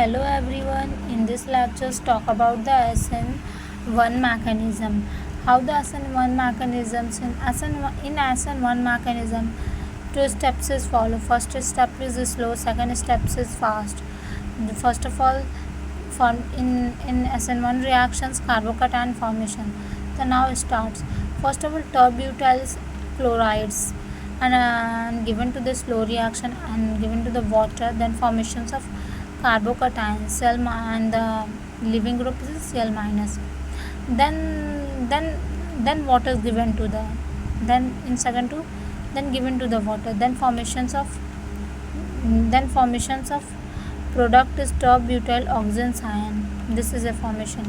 Hello everyone. In this lecture, talk about the SN1 mechanism. How the SN1 mechanisms in SN1 mechanism, two steps is follow. First step is slow. Second step is fast. First of all, in SN1 reactions, carbocation formation. So now it starts. First of all, terbutyl chlorides and given to the slow reaction and given to the water, then formations of carbocation and the leaving group is Cl minus. Then water is given to the in second to then given to the water, then formations of product is terbutyl oxygen ion. This is a formation.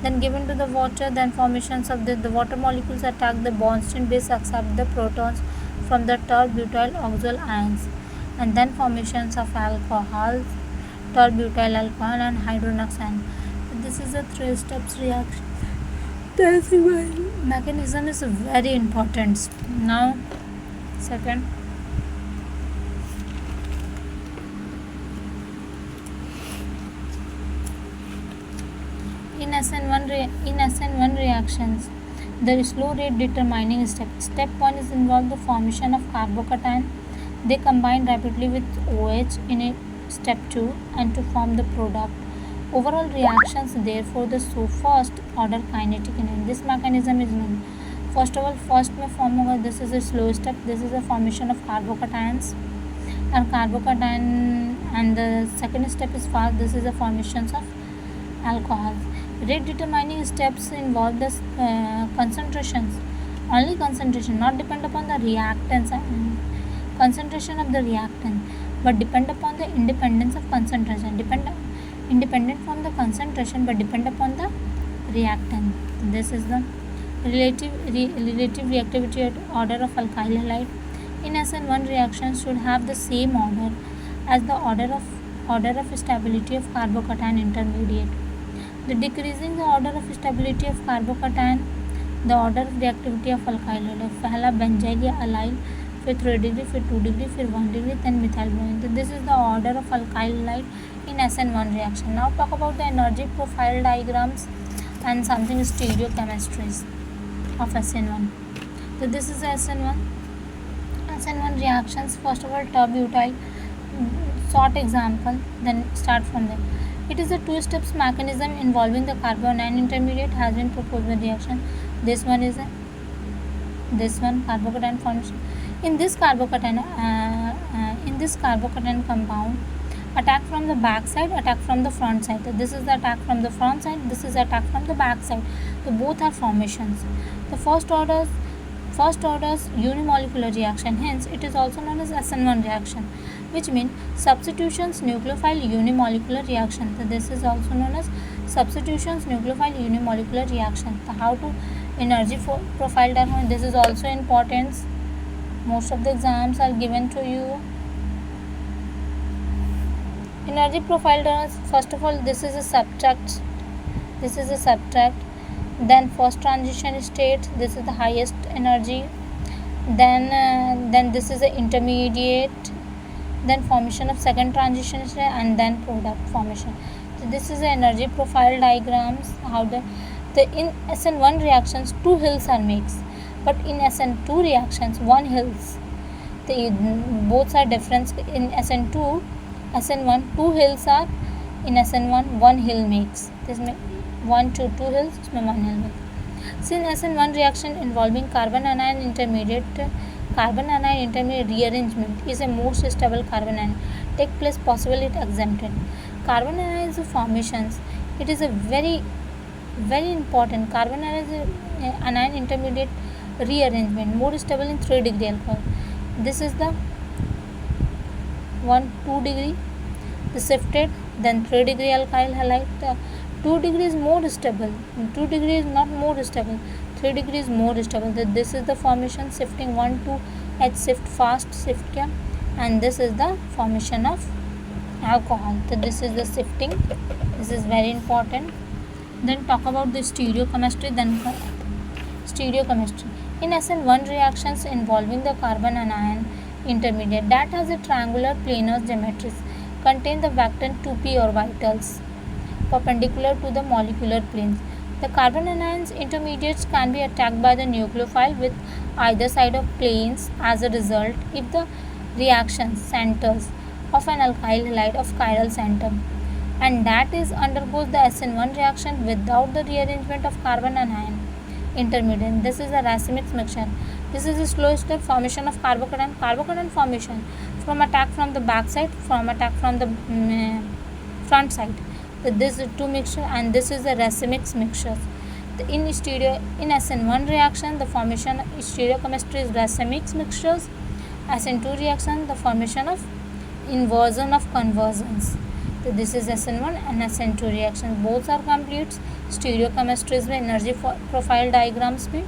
Then given to the water, then formations of the water molecules attack the Bondstone base, accept the protons from the terbutyl oxyl ions, and then formations of alcohols, terbutyl alcohol and hydrogen ion. This is a three steps reaction. That's why mechanism is very important. Now, second. In SN1 reactions, there is slow rate determining step. Step 1 is involve the formation of carbocation. They combine rapidly with OH in a step 2 and to form the product. Overall reactions, therefore, the first order kinetic energy. This mechanism is known. First of all, this is a slow step. This is a formation of carbocations and the second step is fast. This is the formations of alcohols. Rate determining steps involve the concentrations. Only concentration, not depend upon the reactants, concentration of the reactant, but depend upon the independence of concentration. Independent from the concentration, but depend upon the reactant. This is the relative reactivity order of alkyl halide. In SN1 reactions should have the same order as the order of stability of carbocation intermediate. The decreasing the order of stability of carbocation, the order of reactivity of alkyl halide. पहला benzyl या allyl, फिर 3 degree, फिर 2 degree, फिर 1 degree, then methyl bromine. So this is the order of alkyl halide in SN1 reaction. Now talk about the energy profile diagrams and something stereochemistries of SN1. So this is SN1 reactions. First of all, terbutyl, short example, then start from there. It is a two steps mechanism involving the carbon and intermediate has been proposed in reaction. This one carbocation formation. In this carbocation compound, attack from the back side, attack from the front side. So this is the attack from the front side, this is attack from the back side. So both are formations. The first orders unimolecular reaction, hence it is also known as SN1 reaction, which means substitutions nucleophile unimolecular reaction. So this is also known as substitutions nucleophile unimolecular reaction. So how to energy profile diagram, this is also important. Most of the exams are given to you. Energy profile diagrams, first of all, this is a subtract, then first transition state, this is the highest energy, then this is the intermediate, then formation of second transition state, and then product formation. So this is the energy profile diagrams. How the in SN1 reactions 2 hills are mixed, but in SN2 reactions 1 hills. Both are different. In SN1 2 hills are, in SN1 1 hill makes. This may 1 to 2 hills, इसमें 1 hill makes. Since SN1 reaction involving carbon anion intermediate rearrangement is a most stable carbon anion take place, possibly it exempted. Carbon anion formations, it is a very important. Carbon anion intermediate rearrangement more stable in 3 degree alcohol. This is the 2 degree, the shifted, then 3 degree alkyl halide. 2 degree is more stable, 2 degree is not more stable, 3 degree is more stable. So this is the formation shifting 1 to H shift fast shift क्या, and this is the formation of alcohol. So this is the shifting, this is very important. Then talk about the stereochemistry. In SN1 reactions involving the carbon anion intermediate that has a triangular planar geometry, contain the vector 2p orbitals perpendicular to the molecular planes. The carbon anions intermediates can be attacked by the nucleophile with either side of planes. As a result, if the reaction centers of an alkyl halide of chiral center and that is undergoes the SN1 reaction without the rearrangement of carbon anion intermediate. This is a racemic mixture. This is a slow step formation of carbocation formation from attack from the back side, from attack from the front side. So this is two mixture and this is a racemic mixture. In SN1 reaction, the formation of stereochemistry is racemic mixtures. SN2 reaction, the formation of inversion of conversions. So this is SN1 and SN2 reaction. Both are complete stereochemistries में energy profile diagrams में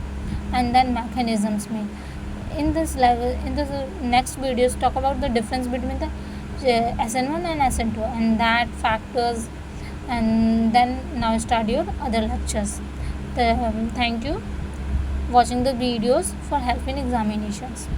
and then mechanisms में. In this next videos talk about the difference between the SN1 and SN2 and that factors, and then now start your other lectures. Thank you watching the videos for help in examinations.